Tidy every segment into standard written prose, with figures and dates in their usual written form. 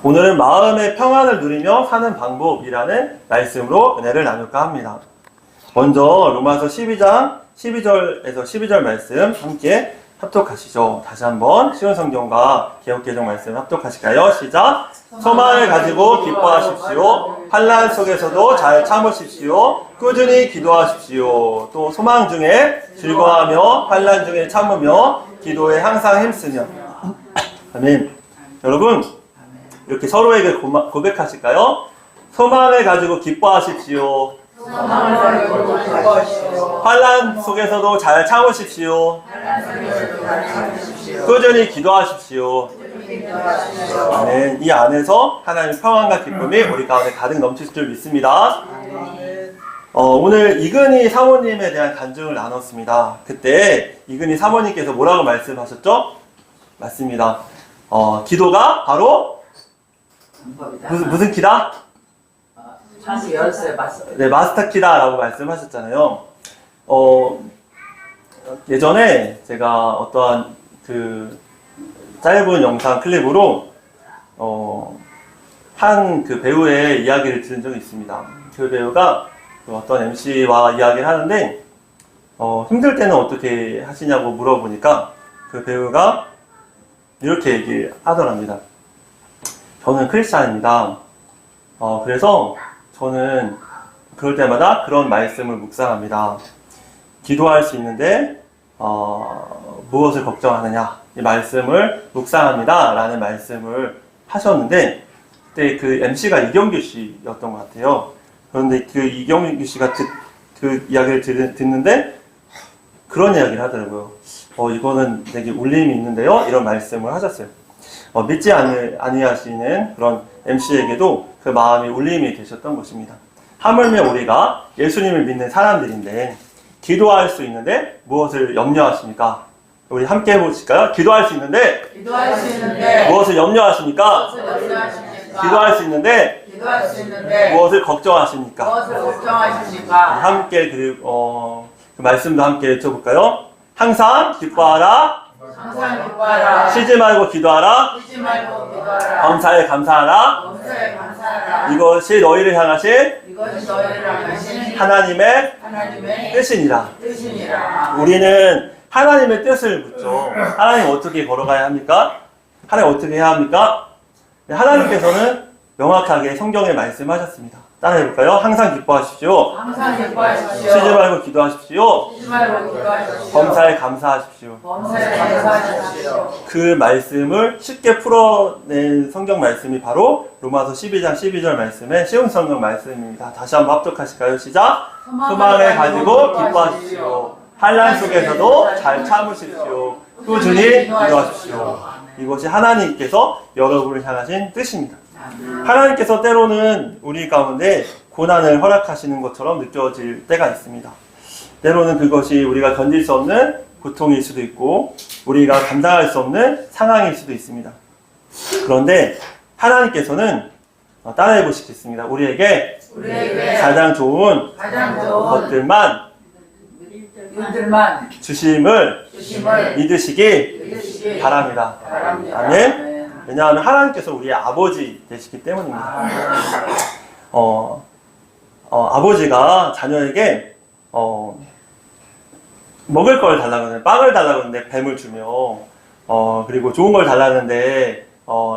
오늘은 마음의 평안을 누리며 사는 방법이라는 말씀으로 은혜를 나눌까 합니다. 먼저 로마서 12장 12절에서 12절 말씀 함께 합독하시죠. 다시 한번 쉬운 성경과 개역개정 말씀 합독하실까요? 시작! 소망을 가지고 기뻐하십시오. 환난 속에서도 잘 참으십시오. 꾸준히 기도하십시오. 또 소망 중에 즐거워하며 환난 중에 참으며 기도에 항상 힘쓰며. 아멘. 여러분, 이렇게 서로에게 고백하실까요? 소망을 가지고 기뻐하십시오. 환난 속에서도 잘 참으십시오. 꾸준히 기도하십시오. 네, 이 안에서 하나님의 평안과 기쁨이 우리 가운데 가득 넘칠 줄 믿습니다. 오늘 이근희 사모님에 대한 간증을 나눴습니다. 그때 이근희 사모님께서 뭐라고 말씀하셨죠? 맞습니다. 기도가 바로 무슨 키다? 창구 열쇠 마스터. 네, 마스터 키다라고 말씀하셨잖아요. 예전에 제가 어떠한 그 짧은 영상 클립으로 한 그 배우의 이야기를 들은 적이 있습니다. 그 배우가 그 어떤 MC와 이야기를 하는데 힘들 때는 어떻게 하시냐고 물어보니까 그 배우가 이렇게 얘기를 하더랍니다. 저는 크리스찬입니다. 그래서 저는 그럴 때마다 그런 말씀을 묵상합니다. 기도할 수 있는데 무엇을 걱정하느냐 이 말씀을 묵상합니다 라는 말씀을 하셨는데 그때 그 MC가 이경규 씨였던 것 같아요. 그런데 그 이경규 씨가 그 이야기를 듣는데 그런 이야기를 하더라고요. 이거는 되게 울림이 있는데요 이런 말씀을 하셨어요. 믿지 아니하시는 그런 MC에게도 그 마음이 울림이 되셨던 것입니다. 하물며 우리가 예수님을 믿는 사람들인데 기도할 수 있는데 무엇을 염려하십니까? 우리 함께 해보실까요? 기도할 수 있는데 무엇을 염려하십니까? 기도할 수 있는데 무엇을 걱정하십니까? 함께 그 말씀도 함께 외쳐볼까요? 항상 기뻐하라. 쉬지 말고 기도하라. 범사에 감사하라. 이것이 너희를 향하신 하나님의 뜻이니라. 우리는 하나님의 뜻을 묻죠. 하나님 어떻게 걸어가야 합니까? 하나님 어떻게 해야 합니까? 하나님께서는 명확하게 성경에 말씀하셨습니다. 따라해볼까요? 항상 기뻐하십시오. 쉬지 말고 기도하십시오. 범사에 감사하십시오. 그 말씀을 쉽게 풀어낸 성경 말씀이 바로 로마서 12장 12절 말씀의 쉬운 성경 말씀입니다. 다시 한번 합독하실까요? 시작! 소망을 가지고 기뻐하십시오. 환난 속에서도 잘 참으십시오. 꾸준히 기도하십시오. 이것이 하나님께서 여러분을 향하신 뜻입니다. 하나님께서 때로는 우리 가운데 고난을 허락하시는 것처럼 느껴질 때가 있습니다. 때로는 그것이 우리가 견딜 수 없는 고통일 수도 있고 우리가 감당할 수 없는 상황일 수도 있습니다. 그런데 하나님께서는 따라해 보시겠습니다. 우리에게 가장 좋은 것들만 주심을 믿으시기 바랍니다. 아멘. 왜냐하면 하나님께서 우리의 아버지 되시기 때문입니다. 아버지가 자녀에게 먹을 걸 달라고 하는데 빵을 달라고 하는데 뱀을 주며 그리고 좋은 걸 달라는데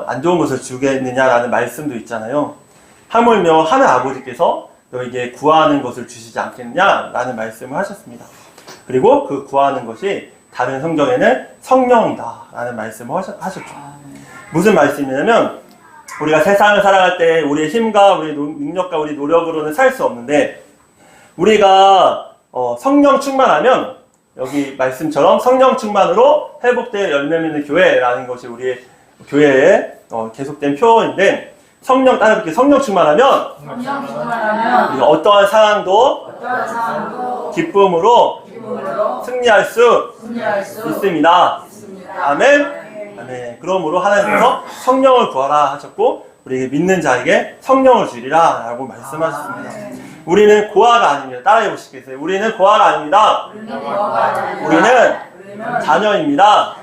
안 좋은 것을 주겠느냐라는 말씀도 있잖아요. 하물며 하늘 아버지께서 너에게 구하는 것을 주시지 않겠느냐라는 말씀을 하셨습니다. 그리고 그 구하는 것이 다른 성경에는 성령이다라는 말씀을 하셨죠. 무슨 말씀이냐면 우리가 세상을 살아갈 때 우리의 힘과 우리의 능력과 우리 노력으로는 살 수 없는데 우리가 성령 충만하면 여기 말씀처럼 성령 충만으로 회복되어 열매 맺는 교회라는 것이 우리의 교회의 계속된 표어인데 따라붙게 성령 충만하면 우리가 어떠한 상황도 기쁨으로 승리할 수 있습니다. 아멘. 네, 그러므로 하나님께서 성령을 구하라 하셨고 우리에게 믿는 자에게 성령을 주리라 라고 말씀하셨습니다. 우리는 고아가 아닙니다. 따라해 보시겠어요? 우리는 고아가 아닙니다. 우리는 자녀입니다.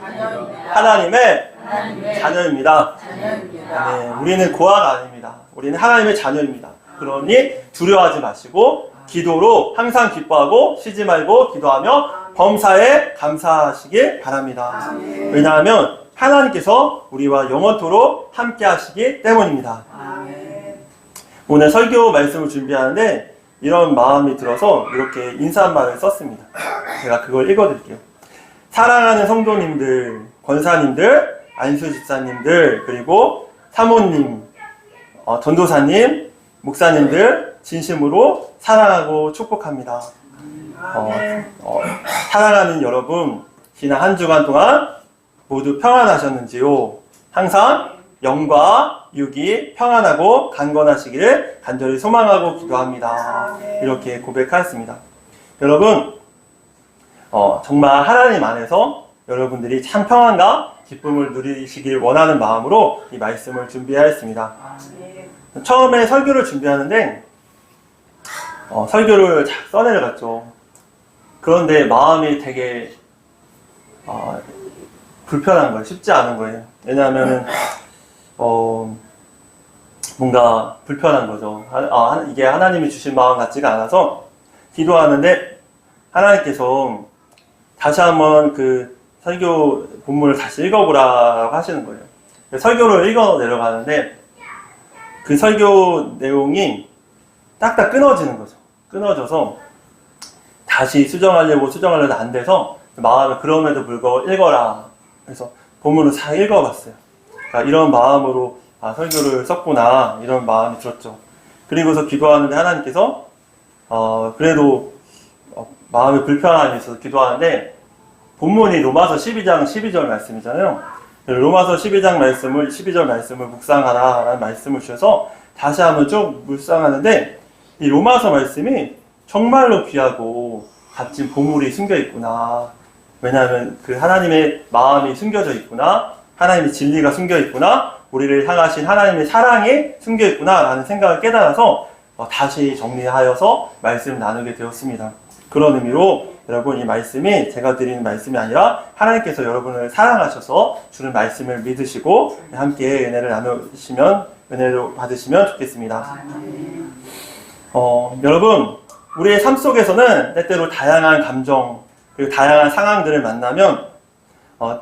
하나님의 하나님의 자녀입니다. 자녀입니다. 네, 우리는 고아가 아닙니다. 우리는 하나님의 자녀입니다. 그러니 두려워하지 마시고 기도로 항상 기뻐하고 쉬지 말고 기도하며 범사에 감사하시길 바랍니다. 왜냐하면 하나님께서 우리와 영원토록 함께 하시기 때문입니다. 오늘 설교 말씀을 준비하는데 이런 마음이 들어서 이렇게 인사말을 썼습니다. 제가 그걸 읽어드릴게요. 사랑하는 성도님들, 권사님들, 안수 집사님들, 그리고 사모님, 전도사님, 목사님들 진심으로 사랑하고 축복합니다. 사랑하는 여러분, 지난 한 주간 동안 모두 평안하셨는지요? 항상 영과 육이 평안하고 강건하시기를 간절히 소망하고 기도합니다. 이렇게 고백하였습니다. 여러분, 정말 하나님 안에서 여러분들이 참 평안과 기쁨을 누리시길 원하는 마음으로 이 말씀을 준비하였습니다. 처음에 설교를 준비하는데 설교를 잘 써내려갔죠. 그런데 마음이 되게 불편한 거예요. 쉽지 않은 거예요. 왜냐하면은 뭔가 불편한 거죠. 이게 하나님이 주신 마음 같지가 않아서 기도하는데 하나님께서 다시 한번 그 설교 본문을 다시 읽어보라고 하시는 거예요. 설교를 읽어 내려가는데 그 설교 내용이 딱딱 끊어지는 거죠. 끊어져서 다시 수정하려고 안 돼서 마음에 그럼에도 불구하고 읽어라. 그래서 본문을 잘 읽어봤어요. 그러니까 이런 마음으로 설교를 썼구나 이런 마음이 들었죠. 그리고서 기도하는데 하나님께서 그래도 마음에 불편함이 있어서 기도하는데 본문이 로마서 12장 12절 말씀이잖아요. 로마서 12장 말씀을 12절 말씀을 묵상하라 라는 말씀을 주셔서 다시 한번 좀 묵상하는데 이 로마서 말씀이 정말로 귀하고 값진 보물이 숨겨 있구나. 왜냐하면 그 하나님의 마음이 숨겨져 있구나. 하나님의 진리가 숨겨 있구나. 우리를 향하신 하나님의 사랑이 숨겨 있구나 라는 생각을 깨달아서 다시 정리하여서 말씀을 나누게 되었습니다. 그런 의미로 여러분 이 말씀이 제가 드리는 말씀이 아니라 하나님께서 여러분을 사랑하셔서 주는 말씀을 믿으시고 함께 은혜를 나누시면 은혜를 받으시면 좋겠습니다. 여러분 우리의 삶 속에서는 때때로 다양한 감정 그리고 다양한 상황들을 만나면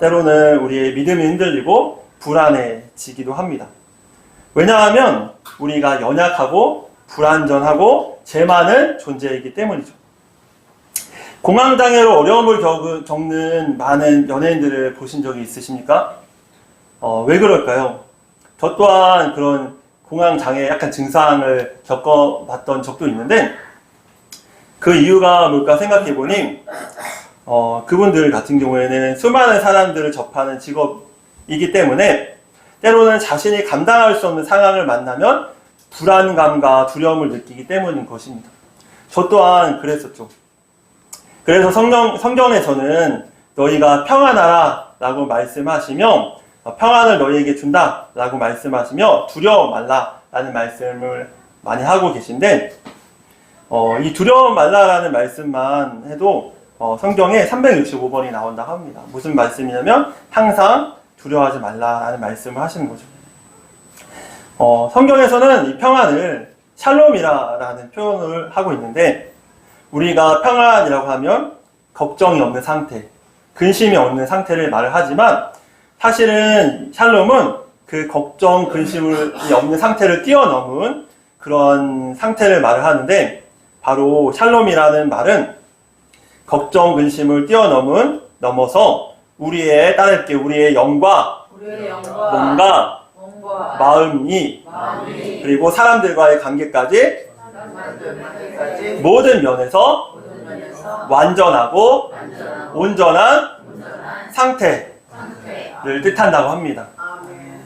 때로는 우리의 믿음이 흔들리고 불안해지기도 합니다. 왜냐하면 우리가 연약하고 불완전하고 죄 많은 존재이기 때문이죠. 공황장애로 어려움을 겪는 많은 연예인들을 보신 적이 있으십니까? 왜 그럴까요? 저 또한 그런 공황장애 약간 증상을 겪어봤던 적도 있는데 그 이유가 뭘까 생각해보니 그분들 같은 경우에는 수많은 사람들을 접하는 직업이기 때문에 때로는 자신이 감당할 수 없는 상황을 만나면 불안감과 두려움을 느끼기 때문인 것입니다. 저 또한 그랬었죠. 그래서 성경에서는 너희가 평안하라 라고 말씀하시며 평안을 너희에게 준다 라고 말씀하시며 두려워 말라 라는 말씀을 많이 하고 계신데 이 두려워 말라라는 말씀만 해도 성경에 365번이 나온다고 합니다. 무슨 말씀이냐면 항상 두려워하지 말라라는 말씀을 하시는 거죠. 성경에서는 이 평안을 샬롬이라는 표현을 하고 있는데 우리가 평안이라고 하면 걱정이 없는 상태, 근심이 없는 상태를 말을 하지만 사실은 샬롬은 그 걱정, 근심이 없는 상태를 뛰어넘은 그런 상태를 말을 하는데 바로 샬롬이라는 말은 걱정, 근심을 넘어서 따르게 우리의 영과 몸과 마음이 그리고 사람들과의 관계까지 모든 면에서 완전하고 온전한 상태를 뜻한다고 합니다.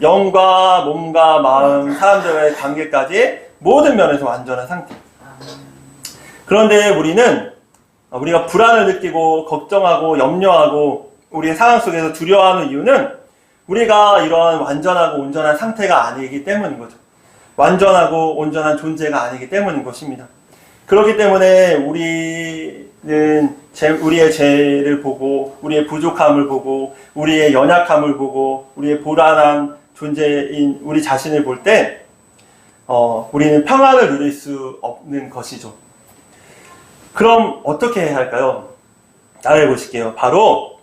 영과 몸과 마음, 사람들과의 관계까지 모든 면에서 완전한 상태. 그런데 우리가 불안을 느끼고 걱정하고 염려하고 우리의 상황 속에서 두려워하는 이유는 우리가 이러한 완전하고 온전한 상태가 아니기 때문인 거죠. 완전하고 온전한 존재가 아니기 때문인 것입니다. 그렇기 때문에 우리는 우리의 죄를 보고, 우리의 부족함을 보고, 우리의 연약함을 보고, 우리의 불안한 존재인 우리 자신을 볼 때, 우리는 평안을 누릴 수 없는 것이죠. 그럼 어떻게 해야 할까요? 따라해 보실게요. 바로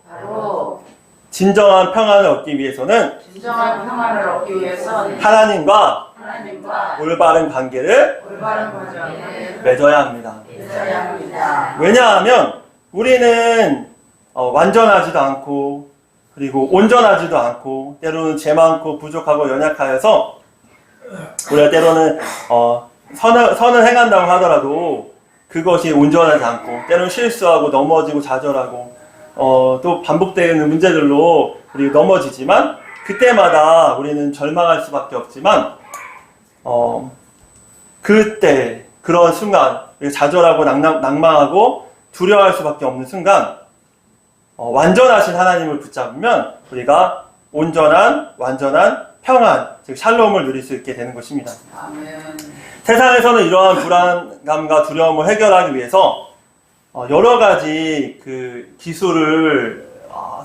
진정한 평안을 얻기 위해서는 진정한 평안을 얻기 위해선 하나님과 하나님과 올바른 관계를 올바른 관계를 맺어야 합니다. 맺어야 합니다. 왜냐하면 우리는 완전하지도 않고, 그리고 온전하지도 않고, 때로는 죄 많고 부족하고 연약하여서 우리가 때로는 선을 행한다고 하더라도 그것이 온전하지 않고, 때로는 실수하고 넘어지고 좌절하고 또 반복되는 문제들로 우리 넘어지지만, 그때마다 우리는 절망할 수밖에 없지만 그때 그런 순간 좌절하고 낭망하고 두려워할 수밖에 없는 순간 완전하신 하나님을 붙잡으면 우리가 온전한 완전한 평안, 즉 샬롬을 누릴 수 있게 되는 것입니다. 아멘. 세상에서는 이러한 불안감과 두려움을 해결하기 위해서 여러 가지 그 기술을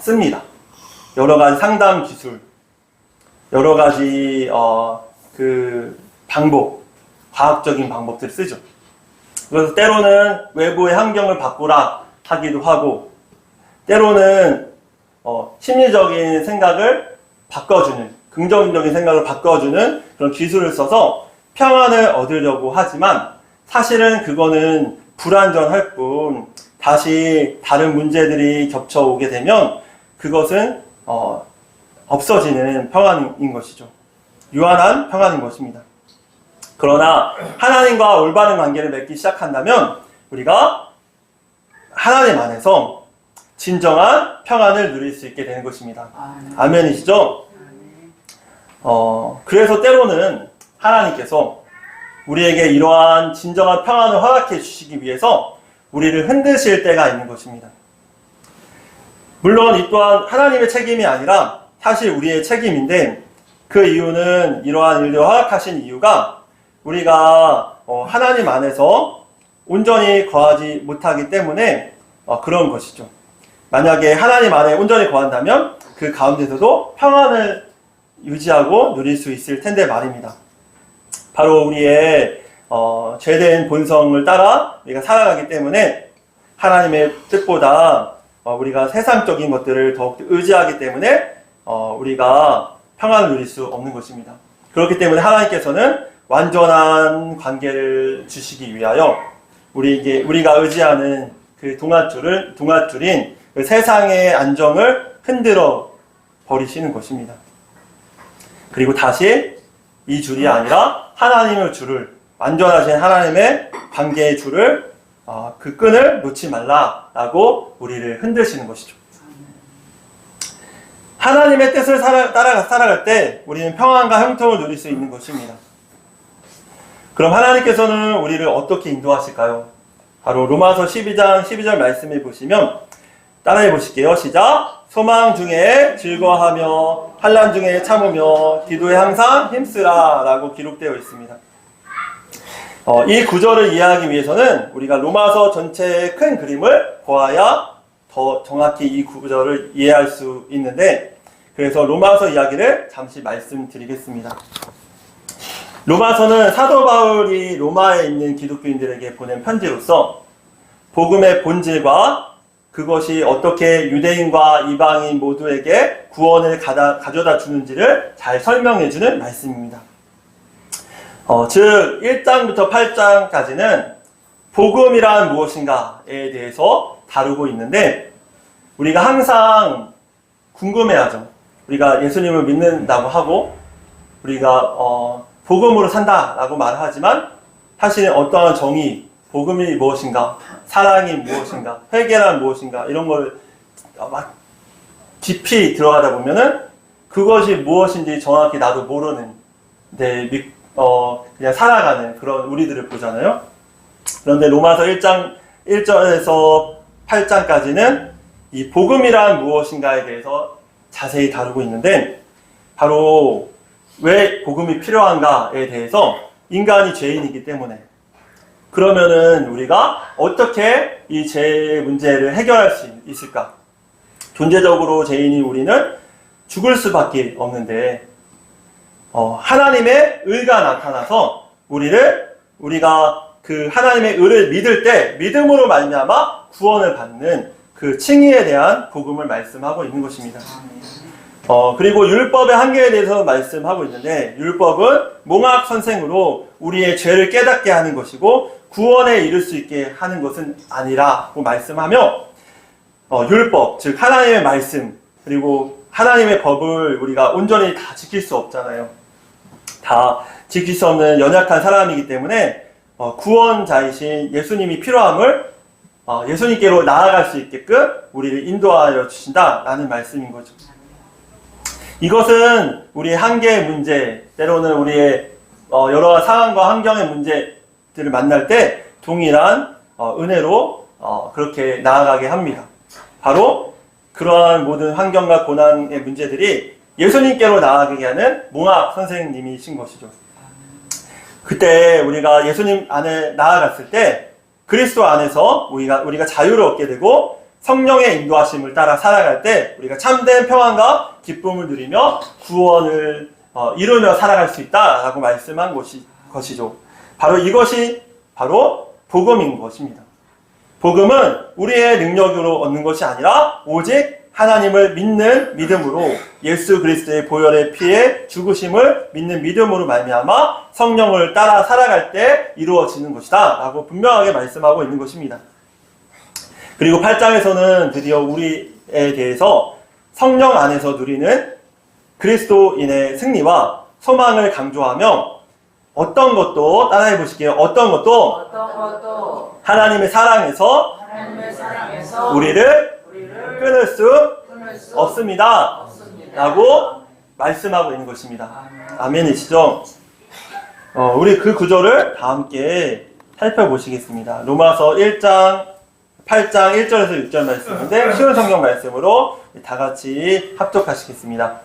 씁니다. 여러 가지 상담 기술, 여러 가지 그 방법, 과학적인 방법들을 쓰죠. 그래서 때로는 외부의 환경을 바꾸라 하기도 하고, 때로는 심리적인 생각을 바꿔주는, 긍정적인 생각을 바꿔주는 그런 기술을 써서 평안을 얻으려고 하지만, 사실은 그거는 불완전할 뿐, 다시 다른 문제들이 겹쳐오게 되면 그것은 없어지는 평안인 것이죠. 유한한 평안인 것입니다. 그러나 하나님과 올바른 관계를 맺기 시작한다면 우리가 하나님 안에서 진정한 평안을 누릴 수 있게 되는 것입니다. 아멘이시죠? 그래서 때로는 하나님께서 우리에게 이러한 진정한 평안을 허락해 주시기 위해서 우리를 흔드실 때가 있는 것입니다. 물론 이 또한 하나님의 책임이 아니라 사실 우리의 책임인데, 그 이유는, 이러한 일을 허락하신 이유가 우리가 하나님 안에서 온전히 거하지 못하기 때문에 그런 것이죠. 만약에 하나님 안에 온전히 거한다면 그 가운데서도 평안을 유지하고 누릴 수 있을 텐데 말입니다. 바로 우리의 죄된 본성을 따라 우리가 살아가기 때문에 하나님의 뜻보다 우리가 세상적인 것들을 더욱 의지하기 때문에 우리가 평안을 누릴 수 없는 것입니다. 그렇기 때문에 하나님께서는 완전한 관계를 주시기 위하여 우리가 의지하는 그 동아줄인 그 세상의 안정을 흔들어 버리시는 것입니다. 그리고 다시 이 줄이 아니라 하나님의 줄을, 완전하신 하나님의 관계의 줄을, 그 끈을 놓지 말라라고 우리를 흔드시는 것이죠. 하나님의 뜻을 따라갈 때 우리는 평안과 형통을 누릴 수 있는 것입니다. 그럼 하나님께서는 우리를 어떻게 인도하실까요? 바로 로마서 12장 12절 말씀을 보시면 따라해 보실게요. 시작! 소망 중에 즐거워하며 환난 중에 참으며 기도에 항상 힘쓰라 라고 기록되어 있습니다. 이 구절을 이해하기 위해서는 우리가 로마서 전체의 큰 그림을 보아야 더 정확히 이 구절을 이해할 수 있는데, 그래서 로마서 이야기를 잠시 말씀드리겠습니다. 로마서는 사도 바울이 로마에 있는 기독교인들에게 보낸 편지로서 복음의 본질과 그것이 어떻게 유대인과 이방인 모두에게 구원을 가져다 주는지를 잘 설명해주는 말씀입니다. 즉 1장부터 8장까지는 복음이란 무엇인가에 대해서 다루고 있는데, 우리가 항상 궁금해하죠. 우리가 예수님을 믿는다고 하고 우리가 복음으로 산다라고 말하지만 사실은 어떠한 정의, 복음이 무엇인가, 사랑이 무엇인가, 회개란 무엇인가, 이런 걸 막 깊이 들어가다 보면은 그것이 무엇인지 정확히 나도 모르는, 그냥 살아가는 그런 우리들을 보잖아요. 그런데 로마서 1장 1절에서 8장까지는 이 복음이란 무엇인가에 대해서 자세히 다루고 있는데, 바로 왜 복음이 필요한가에 대해서 인간이 죄인이기 때문에, 그러면은 우리가 어떻게 이 죄의 문제를 해결할 수 있을까? 존재적으로 죄인이 우리는 죽을 수밖에 없는데 하나님의 의가 나타나서 우리가 그 하나님의 의를 믿을 때 믿음으로 말미암아 구원을 받는 그 칭의에 대한 복음을 말씀하고 있는 것입니다. 그리고 율법의 한계에 대해서 말씀하고 있는데, 율법은 몽학 선생으로 우리의 죄를 깨닫게 하는 것이고 구원에 이를 수 있게 하는 것은 아니라고 말씀하며, 율법, 즉 하나님의 말씀, 그리고 하나님의 법을 우리가 온전히 다 지킬 수 없잖아요. 다 지킬 수 없는 연약한 사람이기 때문에 구원자이신 예수님이 필요함을 예수님께로 나아갈 수 있게끔 우리를 인도하여 주신다라는 말씀인 거죠. 이것은 우리의 한계의 문제, 때로는 우리의 여러 상황과 환경의 문제들을 만날 때 동일한 은혜로 그렇게 나아가게 합니다. 바로 그러한 모든 환경과 고난의 문제들이 예수님께로 나아가게 하는 몽학 선생님이신 것이죠. 그때 우리가 예수님 안에 나아갔을 때 그리스도 안에서 우리가 자유를 얻게 되고 성령의 인도하심을 따라 살아갈 때 우리가 참된 평안과 기쁨을 누리며 구원을 이루며 살아갈 수 있다라고 말씀한 것이죠. 바로 이것이 바로 복음인 것입니다. 복음은 우리의 능력으로 얻는 것이 아니라 오직 하나님을 믿는 믿음으로, 예수 그리스도의 보혈의 피에 죽으심을 믿는 믿음으로 말미암아 성령을 따라 살아갈 때 이루어지는 것이다 라고 분명하게 말씀하고 있는 것입니다. 그리고 8장에서는 드디어 우리에 대해서 성령 안에서 누리는 그리스도인의 승리와 소망을 강조하며 어떤 것도 따라해 보실게요. 어떤 것도 하나님의 사랑에서 우리를 끊을 수 없습니다 라고 말씀하고 있는 것입니다. 아멘이시죠? 우리 그 구절을 다 함께 살펴보시겠습니다. 로마서 1장 8장 1절에서 6절 말씀인데 쉬운 성경 말씀으로 다 같이 합독하시겠습니다.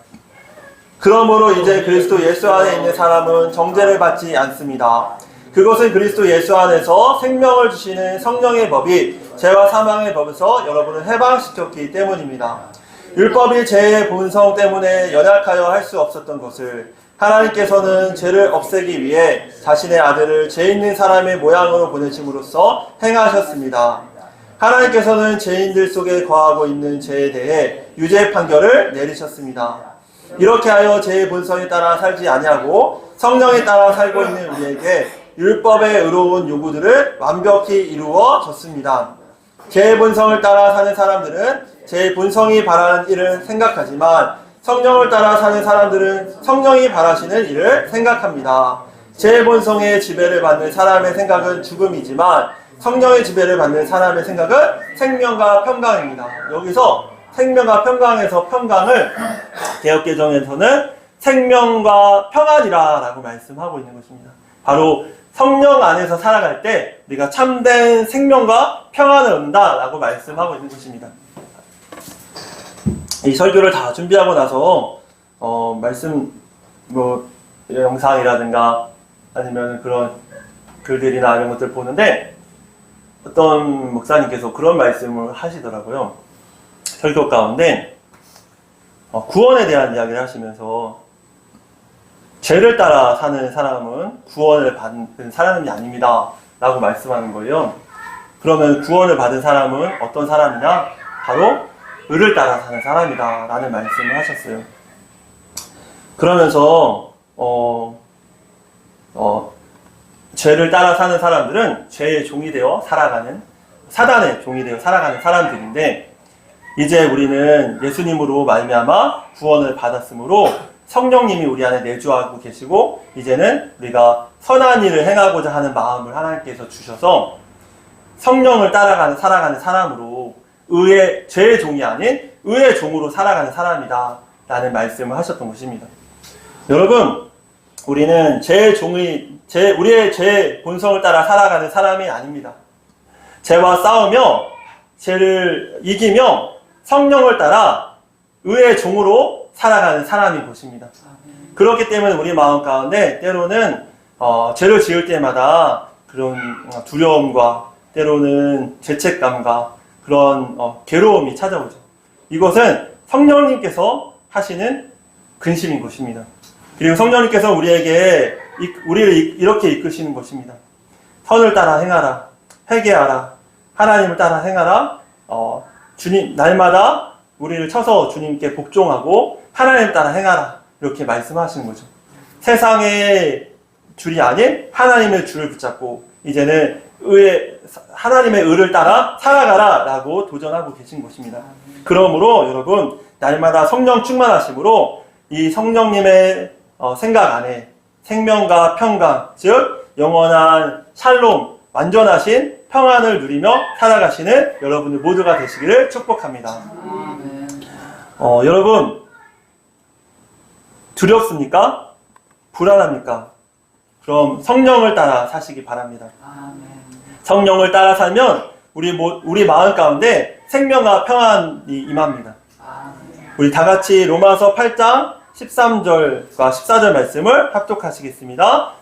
그러므로 이제 그리스도 예수 안에 있는 사람은 정죄를 받지 않습니다. 그것은 그리스도 예수 안에서 생명을 주시는 성령의 법이 죄와 사망의 법에서 여러분을 해방시켰기 때문입니다. 율법이 죄의 본성 때문에 연약하여 할 수 없었던 것을 하나님께서는 죄를 없애기 위해 자신의 아들을 죄 있는 사람의 모양으로 보내심으로써 행하셨습니다. 하나님께서는 죄인들 속에 거하고 있는 죄에 대해 유죄 판결을 내리셨습니다. 이렇게 하여 죄의 본성에 따라 살지 아니하고 성령에 따라 살고 있는 우리에게 율법의 의로운 요구들을 완벽히 이루어 줬습니다. 죄의 본성을 따라 사는 사람들은 제 본성이 바라는 일을 생각하지만 성령을 따라 사는 사람들은 성령이 바라시는 일을 생각합니다. 제 본성의 지배를 받는 사람의 생각은 죽음이지만 성령의 지배를 받는 사람의 생각은 생명과 평강입니다. 여기서 생명과 평강에서 평강을 개역개정에서는 생명과 평안이라 라고 말씀하고 있는 것입니다. 바로 성령 안에서 살아갈 때 우리가 참된 생명과 평안을 얻는다 라고 말씀하고 있는 것입니다. 이 설교를 다 준비하고 나서 말씀 영상이라든가 아니면 그런 글들이나 이런 것들 보는데 어떤 목사님께서 그런 말씀을 하시더라고요. 설교 가운데 구원에 대한 이야기를 하시면서 죄를 따라 사는 사람은 구원을 받은 사람이 아닙니다 라고 말씀하는 거예요. 그러면 구원을 받은 사람은 어떤 사람이냐? 바로 의를 따라 사는 사람이다 라는 말씀을 하셨어요. 그러면서 죄를 따라 사는 사람들은 죄의 종이 되어 살아가는, 사단의 종이 되어 살아가는 사람들인데, 이제 우리는 예수님으로 말미암아 구원을 받았으므로 성령님이 우리 안에 내주하고 계시고 이제는 우리가 선한 일을 행하고자 하는 마음을 하나님께서 주셔서 성령을 따라가는 살아가는 사람으로 죄의 종이 아닌 의의 종으로 살아가는 사람이다 라는 말씀을 하셨던 것입니다. 여러분, 우리는 우리의 죄의 본성을 따라 살아가는 사람이 아닙니다. 죄와 싸우며 죄를 이기며 성령을 따라 의의 종으로 살아가는 사람인 것입니다. 그렇기 때문에 우리 마음 가운데 때로는 죄를 지을 때마다 그런 두려움과 때로는 죄책감과 그런 괴로움이 찾아오죠. 이것은 성령님께서 하시는 근심인 것입니다. 그리고 성령님께서 우리를 이렇게 이끄시는 것입니다. 선을 따라 행하라, 회개하라, 하나님을 따라 행하라. 주님 날마다 우리를 쳐서 주님께 복종하고 하나님을 따라 행하라, 이렇게 말씀하시는 거죠. 세상의 줄이 아닌 하나님의 줄을 붙잡고 이제는 하나님의 의를 따라 살아가라 라고 도전하고 계신 것입니다. 그러므로 여러분, 날마다 성령 충만하심으로 이 성령님의 생각 안에 생명과 평강, 즉 영원한 샬롬, 완전하신 평안을 누리며 살아가시는 여러분들 모두가 되시기를 축복합니다. 여러분, 두렵습니까? 불안합니까? 그럼 성령을 따라 사시기 바랍니다. 성령을 따라 살면 우리 마음 가운데 생명과 평안이 임합니다. 우리 다 같이 로마서 8장 13절과 14절 말씀을 합독하시겠습니다.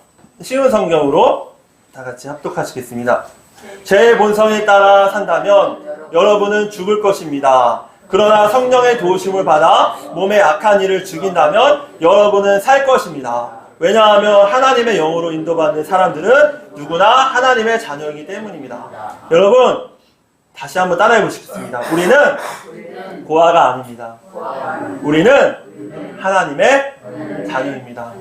쉬운 성경으로 다 같이 합독하시겠습니다. 제 본성에 따라 산다면 여러분은 죽을 것입니다. 그러나 성령의 도우심을 받아 몸의 악한 일을 죽인다면 여러분은 살 것입니다. 왜냐하면 하나님의 영으로 인도받는 사람들은 누구나 하나님의 자녀이기 때문입니다. 여러분, 다시 한번 따라해 보시겠습니다. 우리는 고아가 아닙니다. 우리는 하나님의 자녀입니다.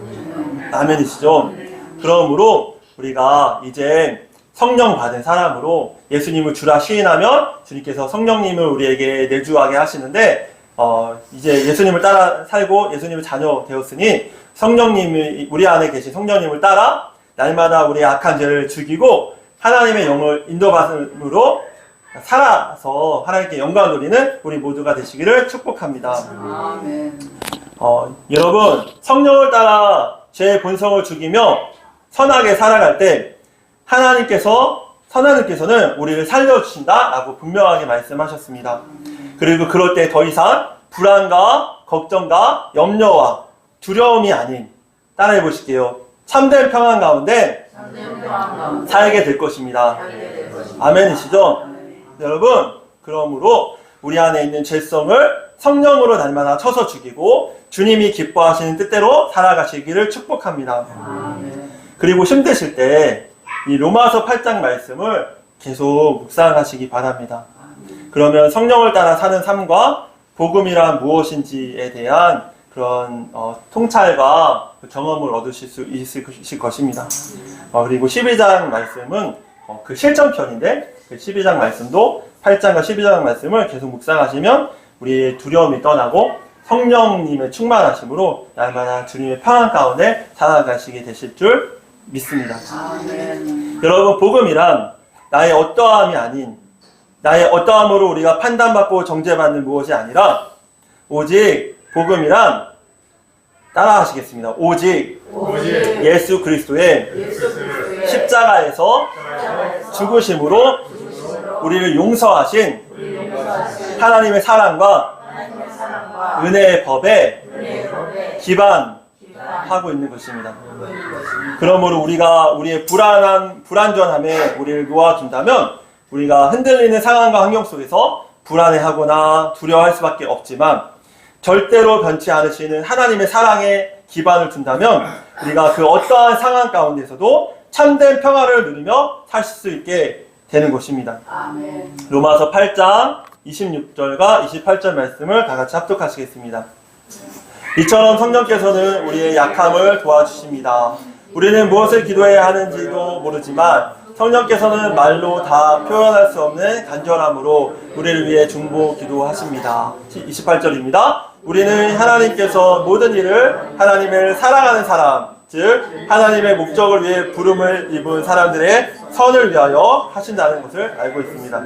아멘이시죠? 그러므로 우리가 이제 성령 받은 사람으로 예수님을 주라 시인하면 주님께서 성령님을 우리에게 내주하게 하시는데, 이제 예수님을 따라 살고 예수님의 자녀 되었으니 성령님이, 우리 안에 계신 성령님을 따라 날마다 우리의 악한 죄를 죽이고 하나님의 영을 인도받음으로 살아서 하나님께 영광을 누리는 우리 모두가 되시기를 축복합니다. 아멘. 여러분, 성령을 따라 제 본성을 죽이며 선하게 살아갈 때 하나님께서는 우리를 살려주신다라고 분명하게 말씀하셨습니다. 그리고 그럴 때 더 이상 불안과 걱정과 염려와 두려움이 아닌, 따라해 보실게요. 참된 평안 가운데 살게 될 것입니다. 아멘이시죠? 여러분, 그러므로 우리 안에 있는 죄성을 성령으로 날마다 쳐서 죽이고 주님이 기뻐하시는 뜻대로 살아가시기를 축복합니다. 그리고 힘드실 때 이 로마서 8장 말씀을 계속 묵상하시기 바랍니다. 그러면 성령을 따라 사는 삶과 복음이란 무엇인지에 대한 그런 통찰과 경험을 얻으실 수 있을 것입니다. 그리고 12장 말씀은 그 실전편인데, 그 12장 말씀도 8장과 12장 말씀을 계속 묵상하시면 우리의 두려움이 떠나고 성령님의 충만하심으로 날마다 주님의 평안 가운데 살아가시게 되실 줄 믿습니다. 아멘. 여러분, 복음이란 나의 어떠함이 아닌, 나의 어떠함으로 우리가 판단받고 정죄받는 무엇이 아니라 오직 복음이란, 따라 하시겠습니다. 오직 예수 그리스도의 십자가에서 죽으심으로 우리를 용서하신 하나님의 사랑과 은혜의 법에 기반하고 있는 것입니다. 그러므로 우리가 우리의 불안전함에 우리를 놓아준다면 우리가 흔들리는 상황과 환경 속에서 불안해하거나 두려워할 수밖에 없지만, 절대로 변치 않으시는 하나님의 사랑에 기반을 둔다면 우리가 그 어떠한 상황 가운데서도 참된 평화를 누리며 살 수 있게 되는 것입니다. 아멘. 로마서 8장 26절과 28절 말씀을 다 같이 합독하시겠습니다. 이처럼 성령께서는 우리의 약함을 도와주십니다. 우리는 무엇을 기도해야 하는지도 모르지만 성령께서는 말로 다 표현할 수 없는 간절함으로 우리를 위해 중보 기도하십니다. 28절입니다. 우리는 하나님께서 모든 일을 하나님을 사랑하는 사람, 즉 하나님의 목적을 위해 부름을 입은 사람들의 선을 위하여 하신다는 것을 알고 있습니다.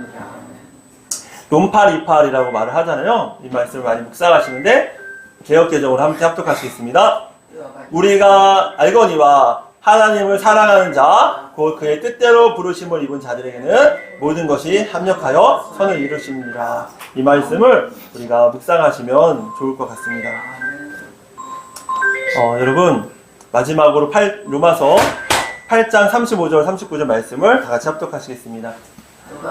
롬팔이팔이라고 말을 하잖아요. 이 말씀을 많이 묵상하시는데 개역개정으로 함께 합독하시겠습니다. 우리가 알거니와 하나님을 사랑하는 자, 곧 그의 뜻대로 부르심을 입은 자들에게는 모든 것이 합력하여 선을 이루십니다. 이 말씀을 우리가 묵상하시면 좋을 것 같습니다. 여러분, 마지막으로 로마서 8장 35절 39절 말씀을 다 같이 합독하시겠습니다.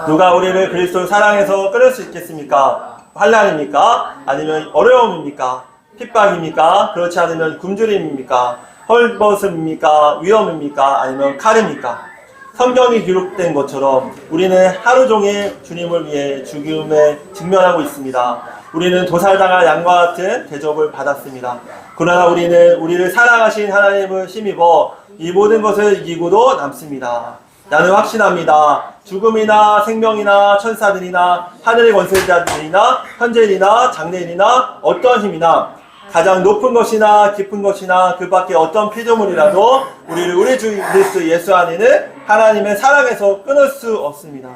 누가 우리를 그리스도 사랑해서 끊을 수 있겠습니까? 환난입니까? 아니면 어려움입니까? 핍박입니까? 그렇지 않으면 굶주림입니까? 헐벗음입니까? 위험입니까? 아니면 칼입니까? 성경이 기록된 것처럼 우리는 하루 종일 주님을 위해 죽음에 직면하고 있습니다. 우리는 도살당할 양과 같은 대접을 받았습니다. 그러나 우리는 우리를 사랑하신 하나님을 힘입어 이 모든 것을 이기고도 남습니다. 나는 확신합니다. 죽음이나 생명이나 천사들이나 하늘의 권세자들이나 현재일이나 장래일이나 어떠한 힘이나 가장 높은 것이나 깊은 것이나 그 밖에 어떤 피조물이라도 우리를 우리 주 그리스도 예수 안에는 하나님의 사랑에서 끊을 수 없습니다.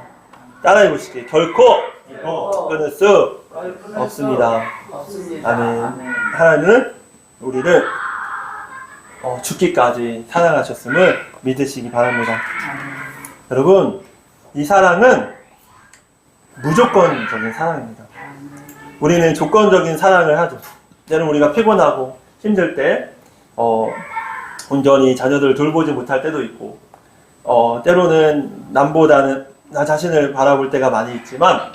따라해 보시기. 결코 끊을 수 없습니다. 아멘. 하나님은 우리를 죽기까지 사랑하셨음을 믿으시기 바랍니다. 여러분, 이 사랑은 무조건적인 사랑입니다. 우리는 조건적인 사랑을 하죠. 때로는 우리가 피곤하고 힘들 때 온전히 자녀들을 돌보지 못할 때도 있고 때로는 남보다는 나 자신을 바라볼 때가 많이 있지만,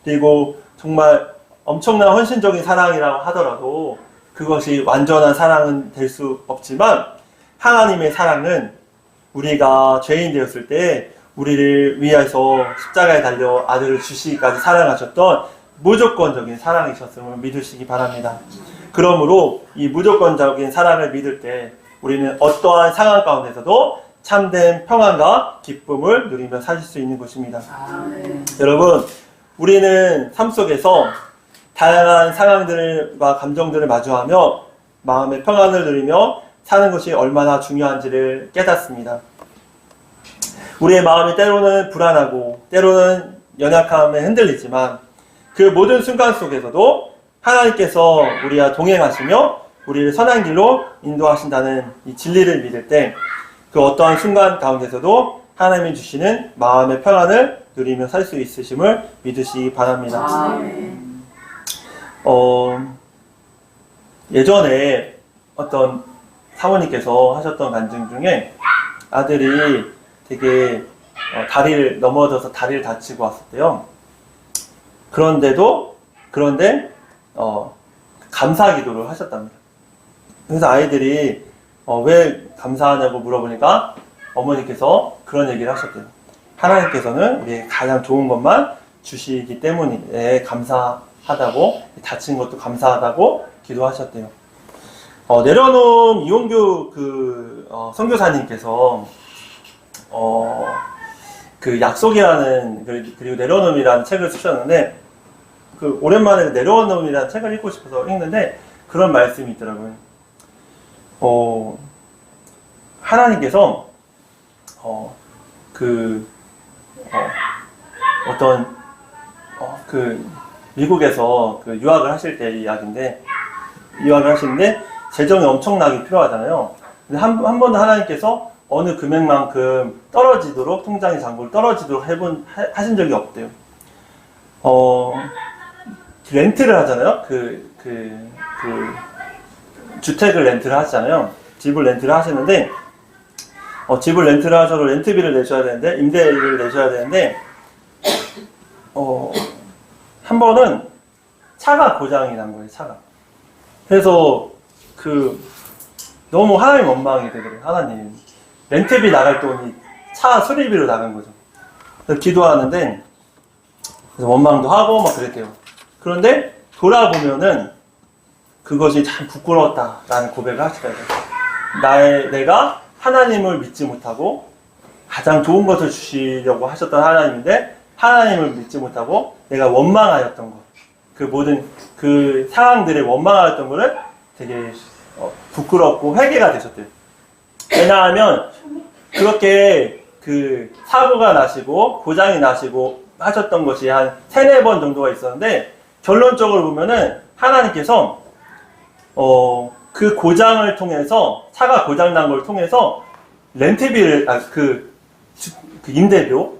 그리고 정말 엄청난 헌신적인 사랑이라고 하더라도 그것이 완전한 사랑은 될 수 없지만, 하나님의 사랑은 우리가 죄인 되었을 때 우리를 위해서 십자가에 달려 아들을 주시기까지 사랑하셨던 무조건적인 사랑이셨음을 믿으시기 바랍니다. 그러므로 이 무조건적인 사랑을 믿을 때 우리는 어떠한 상황 가운데서도 참된 평안과 기쁨을 누리며 사실 수 있는 것입니다. 여러분, 우리는 삶 속에서 다양한 상황들과 감정들을 마주하며 마음의 평안을 누리며 사는 것이 얼마나 중요한지를 깨닫습니다. 우리의 마음이 때로는 불안하고 때로는 연약함에 흔들리지만 그 모든 순간 속에서도 하나님께서 우리와 동행하시며 우리를 선한 길로 인도하신다는 이 진리를 믿을 때 그 어떠한 순간 가운데서도 하나님이 주시는 마음의 평안을 누리며 살 수 있으심을 믿으시기 바랍니다. 예전에 어떤 사모님께서 하셨던 간증 중에 아들이 되게 다리를 넘어져서 다리를 다치고 왔었대요. 그런데 감사 기도를 하셨답니다. 그래서 아이들이 왜 감사하냐고 물어보니까 어머니께서 그런 얘기를 하셨대요. 하나님께서는 우리에게 가장 좋은 것만 주시기 때문에 감사하다고, 다친 것도 감사하다고 기도하셨대요. 내려놓은 이용규 선교사님께서 그 약속이라는 그리고 내려놓음이라는 책을 쓰셨는데, 오랜만에 내려놓음이라는 책을 읽고 싶어서 읽는데 그런 말씀이 있더라고요. 하나님께서 미국에서 유학을 하실 때 이야기인데, 유학을 하시는데 재정이 엄청나게 필요하잖아요. 근데 한 번도 하나님께서 어느 금액만큼 떨어지도록, 통장의 잔고를 떨어지도록 하신 적이 없대요. 렌트를 하잖아요. 주택을 렌트를 하시잖아요. 집을 렌트를 하시는데, 집을 렌트를 하셔서 렌트비를 내셔야 되는데, 임대료를 내셔야 되는데, 한 번은 차가 고장이 난 거예요, 차가. 그래서 너무 하나님 원망이 되더라고요, 하나님. 렌트비 나갈 돈이 차 수리비로 나간 거죠. 그래서 기도하는데, 그래서 원망도 하고 막 그랬대요. 그런데 돌아보면은 그것이 참 부끄러웠다라는 고백을 하시더라고요. 내가 하나님을 믿지 못하고 가장 좋은 것을 주시려고 하셨던 하나님인데 하나님을 믿지 못하고 내가 원망하였던 것, 그 모든 그 상황들에 원망하였던 것을 되게 부끄럽고 회개가 되셨대요. 왜냐하면 그렇게 사고가 나시고 고장이 나시고 하셨던 것이 한 3-4번 정도가 있었는데, 결론적으로 보면은 하나님께서 그 고장을 통해서, 차가 고장난 걸 통해서 렌트비를, 임대료,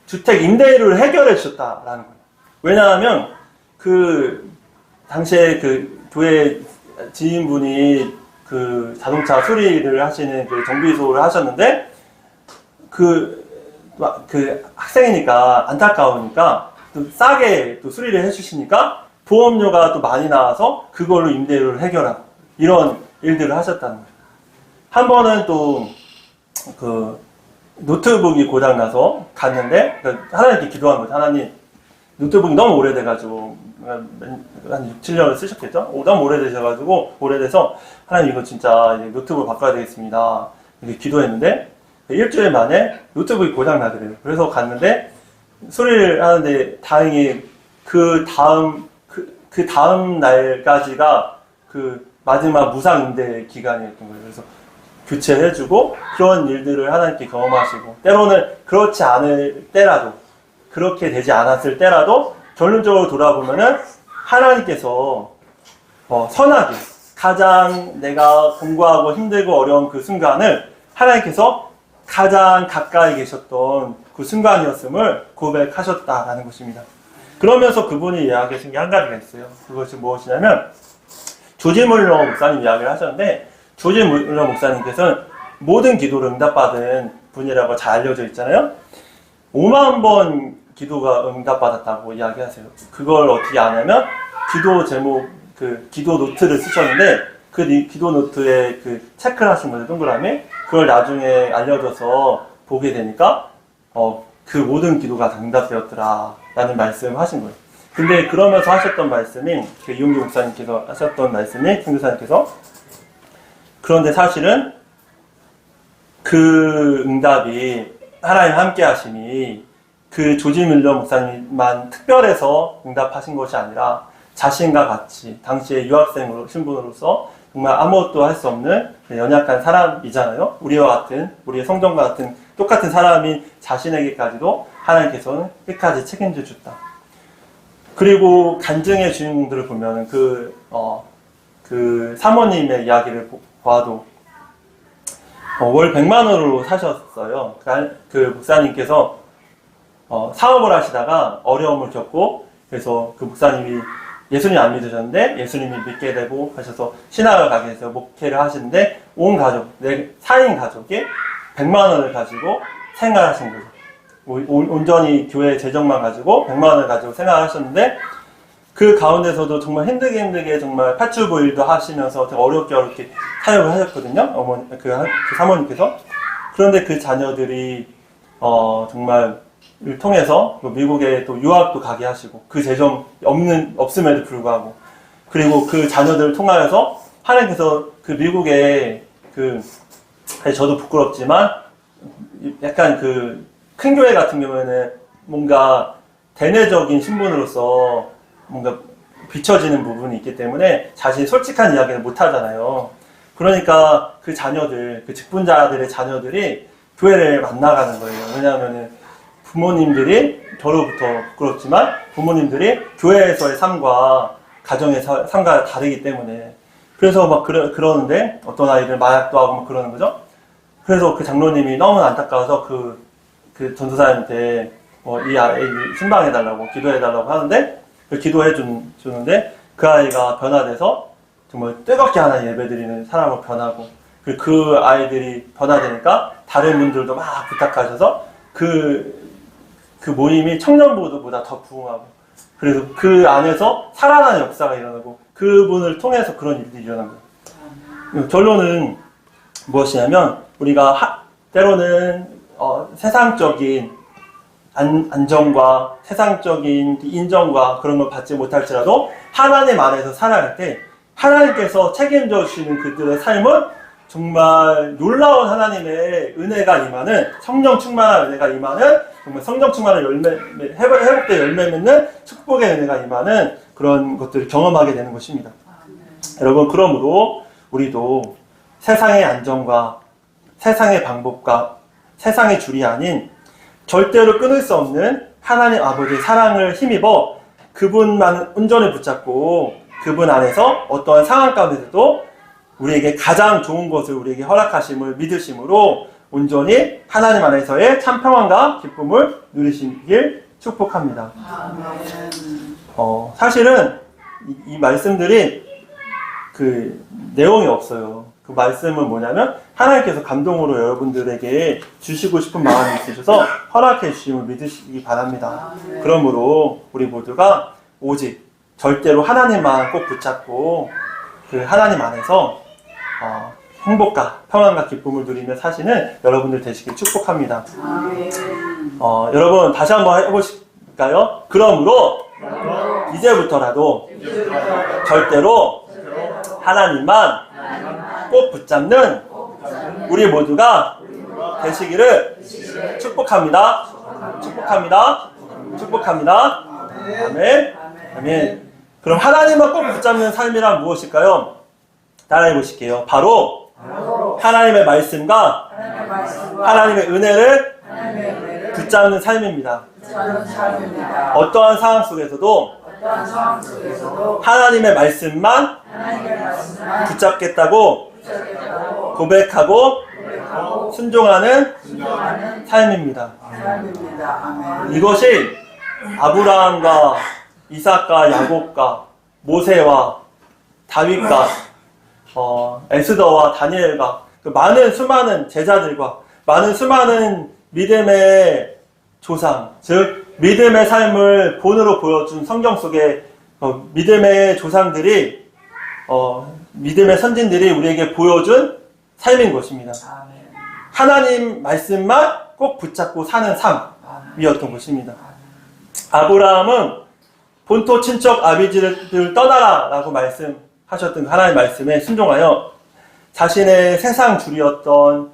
주택 임대료를 해결해 주셨다라는 거예요. 왜냐하면 당시에 교회 지인분이 자동차 수리를 하시는 정비소를 하셨는데, 그 학생이니까 안타까우니까 또 싸게 또 수리를 해주시니까 보험료가 또 많이 나와서 그걸로 임대료를 해결하고 이런 일들을 하셨다는 거예요. 한 번은 또 그 노트북이 고장나서 갔는데 하나님께 기도한 거죠. 하나님, 노트북이 너무 오래돼가지고 한 6, 7년을 쓰셨겠죠? 너무 오래돼서 하나님 이거 진짜 노트북을 바꿔야 되겠습니다. 이렇게 기도했는데 일주일 만에 노트북이 고장나더래요. 그래서 갔는데 수리를 하는데 다행히 그 다음 날까지가 그 마지막 무상 임대 기간이었던 거예요. 그래서 교체해주고 그런 일들을 하나님께 경험하시고 때로는 그렇지 않을 때라도 그렇게 되지 않았을 때라도 결론적으로 돌아보면은 하나님께서 선하게 가장 내가 공부하고 힘들고 어려운 그 순간을 하나님께서 가장 가까이 계셨던 그 순간이었음을 고백하셨다라는 것입니다. 그러면서 그분이 이야기하신 게 한 가지가 있어요. 그것이 무엇이냐면 조지 물러 목사님 이야기를 하셨는데 조지 물러 목사님께서는 모든 기도를 응답받은 분이라고 잘 알려져 있잖아요. 5만 번 기도가 응답받았다고 이야기하세요. 그걸 어떻게 아냐면 기도 제목, 그 기도 노트를 쓰셨는데 그 기도 노트에 그 체크를 하신 거예요. 동그라미. 그걸 나중에 알려줘서 보게 되니까 그 모든 기도가 다 응답되었더라 라는 말씀을 하신 거예요. 근데 그러면서 하셨던 말씀이 그 이용규 목사님께서 하셨던 말씀이 김교사님께서 그런데 사실은 그 응답이 하나님 함께 하심이 그 조지 밀러 목사님만 특별해서 응답하신 것이 아니라 자신과 같이 당시에 유학생으로 신분으로서 정말 아무것도 할 수 없는 연약한 사람이잖아요. 우리의 성전과 같은 똑같은 사람이 자신에게까지도 하나님께서는 끝까지 책임져 줬다. 그리고 간증의 주인공들을 보면 그 사모님의 이야기를 봐도 월 100만 원으로 사셨어요. 그 목사님께서 사업을 하시다가 어려움을 겪고 그래서 그 목사님이 예수님 안 믿으셨는데 예수님이 믿게 되고 하셔서 신학을 가게 해서 목회를 하시는데 온 가족, 4인 가족이 100만 원을 가지고 생활하신 거죠. 온전히 교회 재정만 가지고 100만 원을 가지고 생활하셨는데 그 가운데서도 정말 힘들게 정말 파출부 일도 하시면서 되게 어렵게 사역을 하셨거든요. 그 사모님께서. 그런데 그 자녀들이 정말 을 통해서 미국에 또 유학도 가게 하시고 그 재정 없음에도 불구하고 그리고 그 자녀들을 통하여서 하나님께서 그 미국에 저도 부끄럽지만 약간 그 큰 교회 같은 경우에는 뭔가 대내적인 신분으로서 뭔가 비춰지는 부분이 있기 때문에 자신이 솔직한 이야기를 못 하잖아요. 그러니까 그 자녀들, 그 직분자들의 자녀들이 교회를 만나가는 거예요. 왜냐하면은 부모님들이 저로부터 부끄럽지만 부모님들이 교회에서의 삶과 가정의 삶과 다르기 때문에 그래서 막 그러는데 어떤 아이들 마약도 하고 막 그러는 거죠. 그래서 그 장로님이 너무 안타까워서 그 전도사님한테 이 아이 신방해달라고 기도해달라고 하는데 기도해 주는데 그 아이가 변화돼서 정말 뜨겁게 하나님 예배드리는 사람으로 변하고 그 아이들이 변화되니까 다른 분들도 막 부탁하셔서 그 모임이 청년부보다 더 부흥하고 그래서 그 안에서 살아나는 역사가 일어나고 그분을 통해서 그런 일들이 일어난 거예요. 결론은 무엇이냐면 우리가 때로는 세상적인 안정과 세상적인 인정과 그런 걸 받지 못할지라도 하나님 안에서 살아갈 때 하나님께서 책임져 주시는 그들의 삶은 정말 놀라운 하나님의 은혜가 임하는 성령 충만한 은혜가 임하는 정말 성령 충만한 회복된 열매 맺는 축복의 은혜가 임하는 그런 것들을 경험하게 되는 것입니다. 여러분 그러므로 우리도 세상의 안정과 세상의 방법과 세상의 줄이 아닌 절대로 끊을 수 없는 하나님 아버지의 사랑을 힘입어 그분만 온전히 붙잡고 그분 안에서 어떠한 상황 가운데서도 우리에게 가장 좋은 것을 우리에게 허락하심을 믿으심으로 온전히 하나님 안에서의 참 평안과 기쁨을 누리시길 축복합니다. 사실은 이 말씀들이 그 내용이 없어요. 그 말씀은 뭐냐면 하나님께서 감동으로 여러분들에게 주시고 싶은 마음이 있으셔서 허락해 주심을 믿으시기 바랍니다. 그러므로 우리 모두가 오직 절대로 하나님만 꼭 붙잡고 그 하나님 안에서 행복과 평안과 기쁨을 누리며 사시는 여러분들 되시길 축복합니다. 여러분 다시 한번 해보실까요? 그러므로 이제부터라도 절대로 하나님만 꼭 붙잡는 우리 모두가 되시기를 축복합니다. 축복합니다. 축복합니다. 아멘. 아멘. 그럼 하나님만 꼭 붙잡는 삶이란 무엇일까요? 따라해 보실게요. 바로 하나님의 말씀과 하나님의 은혜를 붙잡는 삶입니다. 어떠한 상황 속에서도 하나님의 말씀만 붙잡겠다고 고백하고 순종하는 삶입니다. 이것이 아브라함과 이삭과 야곱과 모세와 다윗과 에스더와 다니엘과 그 많은 수많은 제자들과 많은 수많은 믿음의 조상, 즉 믿음의 삶을 본으로 보여준 성경 속에 믿음의 조상들이 믿음의 선진들이 우리에게 보여준 삶인 것입니다. 하나님 말씀만 꼭 붙잡고 사는 삶이었던 것입니다. 아브라함은 본토 친척 아비지를 떠나라 라고 말씀하셨던 하나님의 말씀에 순종하여 자신의 세상 줄이었던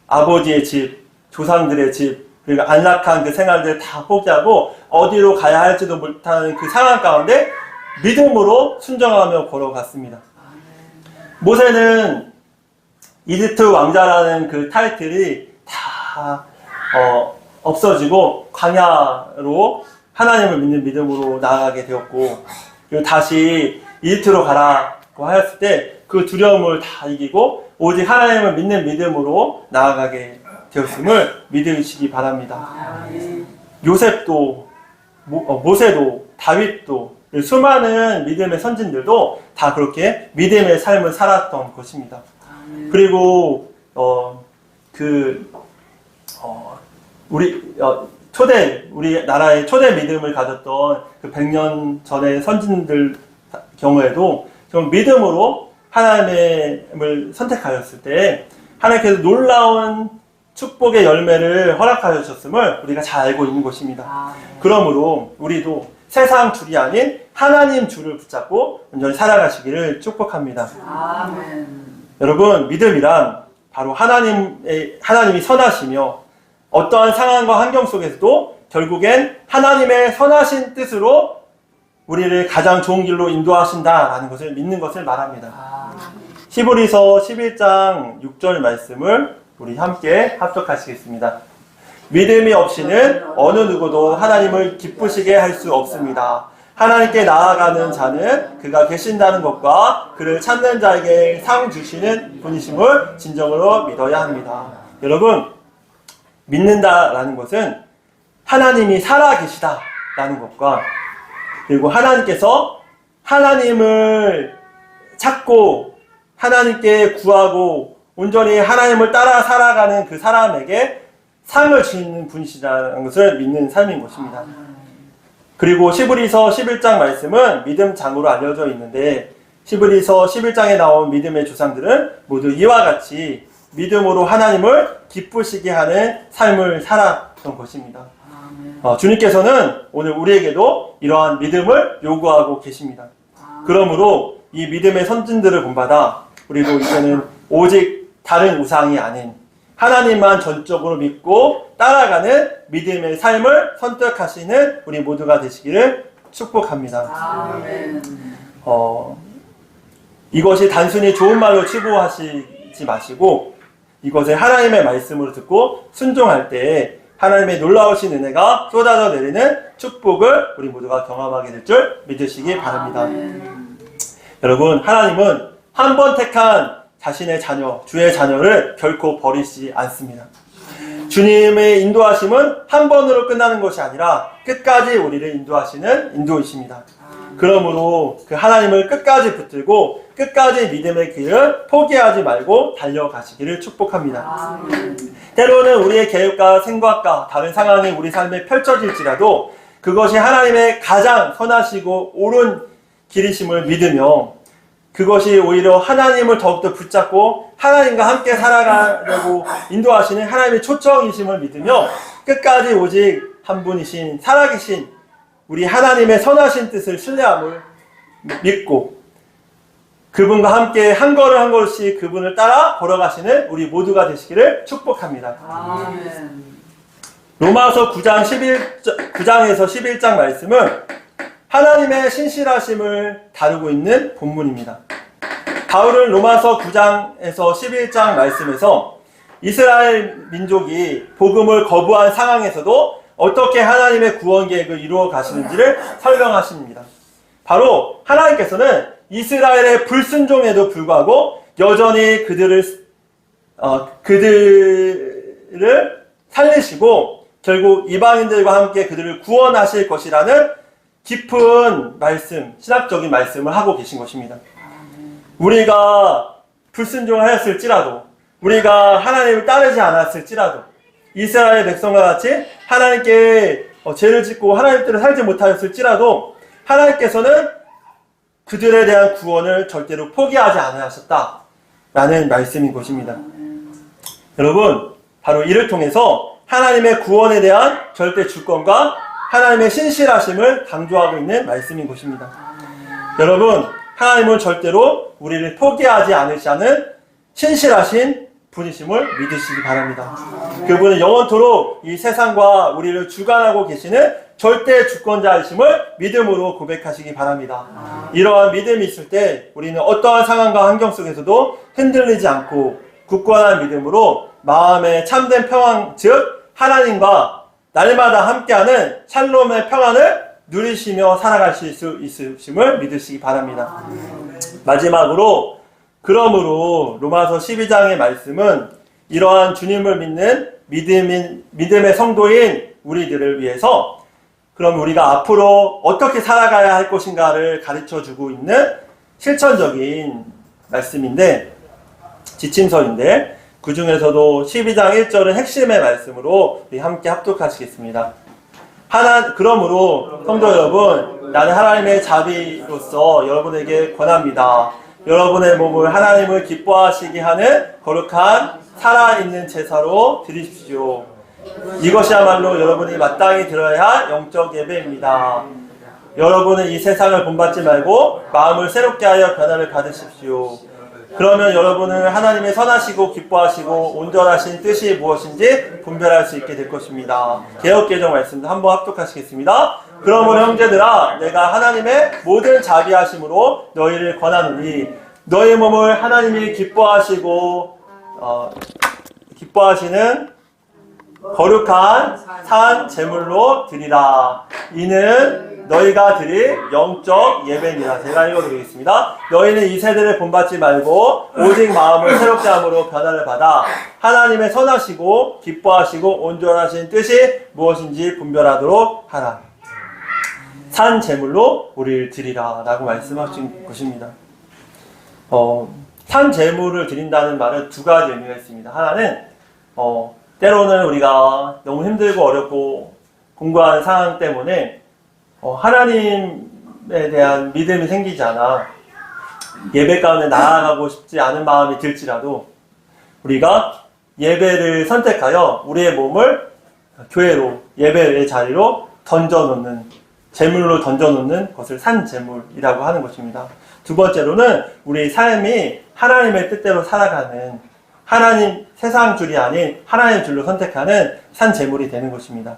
아버지의 집, 조상들의 집, 그리고 안락한 그 생활들을 다 포기하고 어디로 가야 할지도 못하는 그 상황 가운데 믿음으로 순종하며 걸어갔습니다. 모세는 이집트 왕자라는 그 타이틀이 다 없어지고 광야로 하나님을 믿는 믿음으로 나아가게 되었고, 그리고 다시 이집트로 가라고 하였을 때 그 두려움을 다 이기고 오직 하나님을 믿는 믿음으로 나아가게 되었음을 믿으시기 바랍니다. 요셉도 모세도 다윗도 수많은 믿음의 선진들도 다 그렇게 믿음의 삶을 살았던 것입니다. 그리고 우리 나라의 초대 믿음을 가졌던 그 100년 전의 선진들 경우에도 좀 믿음으로 하나님을 선택하였을 때 하나님께서 놀라운 축복의 열매를 허락하셨음을 우리가 잘 알고 있는 것입니다. 그러므로 우리도 세상 줄이 아닌 하나님 줄을 붙잡고 온전히 살아가시기를 축복합니다. 아멘. 여러분, 믿음이란 바로 하나님이 선하시며 어떠한 상황과 환경 속에서도 결국엔 하나님의 선하신 뜻으로 우리를 가장 좋은 길로 인도하신다라는 것을 믿는 것을 말합니다. 히브리서 11장 6절 말씀을 우리 함께 합독하시겠습니다. 믿음이 없이는 어느 누구도 하나님을 기쁘시게 할 수 없습니다. 하나님께 나아가는 자는 그가 계신다는 것과 그를 찾는 자에게 상 주시는 분이심을 진정으로 믿어야 합니다. 여러분, 믿는다라는 것은 하나님이 살아계시다라는 것과 그리고 하나님께서 하나님을 찾고 하나님께 구하고 온전히 하나님을 따라 살아가는 그 사람에게 상을 주시는 분이시라는 것을 믿는 삶인 것입니다. 그리고 히브리서 11장 말씀은 믿음 장으로 알려져 있는데 히브리서 11장에 나온 믿음의 조상들은 모두 이와 같이 믿음으로 하나님을 기쁘시게 하는 삶을 살았던 것입니다. 주님께서는 오늘 우리에게도 이러한 믿음을 요구하고 계십니다. 그러므로 이 믿음의 선진들을 본받아 우리도 이제는 오직 다른 우상이 아닌 하나님만 전적으로 믿고 따라가는 믿음의 삶을 선택하시는 우리 모두가 되시기를 축복합니다. 아멘. 이것이 단순히 좋은 말로 치부하시지 마시고 이것을 하나님의 말씀으로 듣고 순종할 때 하나님의 놀라우신 은혜가 쏟아져 내리는 축복을 우리 모두가 경험하게 될 줄 믿으시기 바랍니다. 여러분, 하나님은 한 번 택한 자신의 자녀, 주의 자녀를 결코 버리지 않습니다. 주님의 인도하심은 한 번으로 끝나는 것이 아니라 끝까지 우리를 인도하시는 인도이십니다. 그러므로 그 하나님을 끝까지 붙들고 끝까지 믿음의 길을 포기하지 말고 달려가시기를 축복합니다. 아멘. 때로는 우리의 계획과 생각과 다른 상황이 우리 삶에 펼쳐질지라도 그것이 하나님의 가장 선하시고 옳은 길이심을 믿으며 그것이 오히려 하나님을 더욱더 붙잡고 하나님과 함께 살아가려고 인도하시는 하나님의 초청이심을 믿으며 끝까지 오직 한 분이신 살아계신 우리 하나님의 선하신 뜻을 신뢰함을 믿고 그분과 함께 한 걸음 한 걸음씩 그분을 따라 걸어가시는 우리 모두가 되시기를 축복합니다. 아멘. 로마서 9장에서 11장 말씀은 하나님의 신실하심을 다루고 있는 본문입니다. 바울은 로마서 9장에서 11장 말씀에서 이스라엘 민족이 복음을 거부한 상황에서도 어떻게 하나님의 구원 계획을 이루어 가시는지를 설명하십니다. 바로 하나님께서는 이스라엘의 불순종에도 불구하고 여전히 그들을 살리시고 결국 이방인들과 함께 그들을 구원하실 것이라는 깊은 말씀, 신학적인 말씀을 하고 계신 것입니다. 우리가 불순종하였을지라도 우리가 하나님을 따르지 않았을지라도 이스라엘 백성과 같이 하나님께 죄를 짓고 하나님 뜻대로 살지 못하였을지라도 하나님께서는 그들에 대한 구원을 절대로 포기하지 않으셨다라는 말씀인 것입니다. 여러분, 바로 이를 통해서 하나님의 구원에 대한 절대 주권과 하나님의 신실하심을 강조하고 있는 말씀인 것입니다. 여러분, 하나님은 절대로 우리를 포기하지 않으시는 신실하신 분이심을 믿으시기 바랍니다. 그분은 영원토록 이 세상과 우리를 주관하고 계시는 절대 주권자이심을 믿음으로 고백하시기 바랍니다. 이러한 믿음이 있을 때 우리는 어떠한 상황과 환경 속에서도 흔들리지 않고 굳건한 믿음으로 마음의 참된 평안, 즉 하나님과 날마다 함께하는 샬롬의 평안을 누리시며 살아가실 수 있으심을 믿으시기 바랍니다. 마지막으로 그러므로 로마서 12장의 말씀은 이러한 주님을 믿는 믿음의 성도인 우리들을 위해서 그럼 우리가 앞으로 어떻게 살아가야 할 것인가를 가르쳐주고 있는 실천적인 말씀인데 지침서인데 그 중에서도 12장 1절은 핵심의 말씀으로 우리 함께 합독하시겠습니다. 그러므로 성도 여러분, 나는 하나님의 자비로서 여러분에게 권합니다. 여러분의 몸을 하나님을 기뻐하시게 하는 거룩한 살아있는 제사로 드리십시오. 이것이야말로 여러분이 마땅히 들어야 할 영적 예배입니다. 여러분은 이 세상을 본받지 말고 마음을 새롭게 하여 변화를 받으십시오. 그러면 여러분은 하나님의 선하시고 기뻐하시고 온전하신 뜻이 무엇인지 분별할 수 있게 될 것입니다. 개역개정 말씀도 한번 합독하시겠습니다. 그러므로 형제들아, 내가 하나님의 모든 자비하심으로 너희를 권하노니 너희 몸을 하나님이 기뻐하시는 거룩한 산 제물로 드리라. 이는 너희가 드릴 영적 예배니라. 제가 읽어드리겠습니다. 너희는 이 세대를 본받지 말고 오직 마음을 새롭게 함으로 변화를 받아 하나님의 선하시고 기뻐하시고 온전하신 뜻이 무엇인지 분별하도록 하라. 산 제물로 우리를 드리라 라고 말씀하신 것입니다. 산 제물을 드린다는 말은 두 가지 의미가 있습니다. 하나는 때로는 우리가 너무 힘들고 어렵고 공부하는 상황 때문에 하나님에 대한 믿음이 생기지 않아 예배 가운데 나아가고 싶지 않은 마음이 들지라도 우리가 예배를 선택하여 우리의 몸을 교회로 예배의 자리로 던져놓는 제물로 던져놓는 것을 산 제물이라고 하는 것입니다. 두 번째로는 우리 삶이 하나님의 뜻대로 살아가는 하나님 세상 줄이 아닌 하나님 줄로 선택하는 산 제물이 되는 것입니다.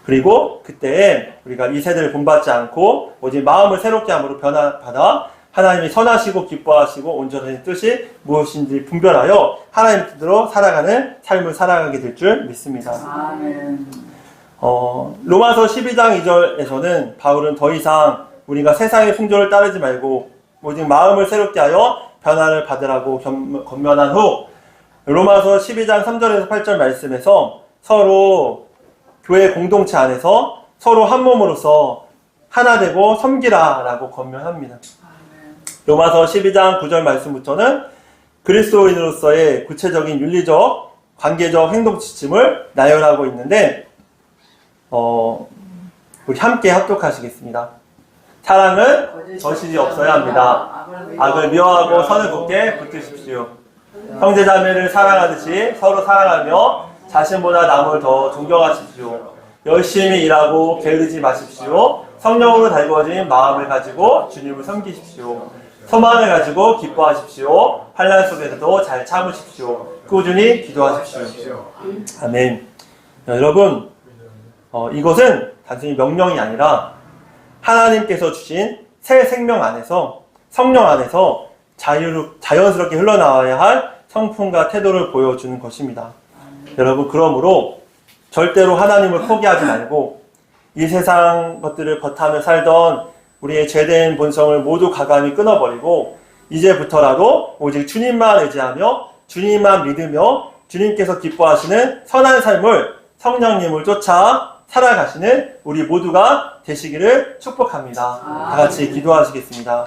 그리고 그때에 우리가 이 세대를 본받지 않고 오직 마음을 새롭게 함으로 변화받아 하나님이 선하시고 기뻐하시고 온전한 뜻이 무엇인지 분별하여 하나님의 뜻대로 살아가는 삶을 살아가게 될 줄 믿습니다. 아멘. 로마서 12장 2절에서는 바울은 더 이상 우리가 세상의 풍조를 따르지 말고 오직 마음을 새롭게 하여 변화를 받으라고 권면한 후 로마서 12장 3절에서 8절 말씀에서 서로 교회 공동체 안에서 서로 한 몸으로서 하나 되고 섬기라 라고 권면합니다. 로마서 12장 9절 말씀부터는 그리스도인으로서의 구체적인 윤리적, 관계적 행동 지침을 나열하고 있는데, 우리 함께 합독하시겠습니다. 사랑은 거짓이 없어야 합니다. 악을 미워하고 선을 굳게 붙드십시오. 형제자매를 사랑하듯이 서로 사랑하며 자신보다 남을 더 존경하십시오. 열심히 일하고 게으르지 마십시오. 성령으로 달구어진 마음을 가지고 주님을 섬기십시오. 소망을 가지고 기뻐하십시오. 환난 속에서도 잘 참으십시오. 꾸준히 기도하십시오. 아멘. 여러분, 이것은 단순히 명령이 아니라 하나님께서 주신 새 생명 안에서, 성령 안에서 자연스럽게 흘러나와야 할 성품과 태도를 보여주는 것입니다. 여러분, 그러므로 절대로 하나님을 포기하지 말고 이 세상 것들을 버타며 살던 우리의 죄된 본성을 모두 가감히 끊어버리고 이제부터라도 오직 주님만 의지하며 주님만 믿으며 주님께서 기뻐하시는 선한 삶을 성령님을 쫓아 살아가시는 우리 모두가 되시기를 축복합니다. 다 같이 기도하시겠습니다.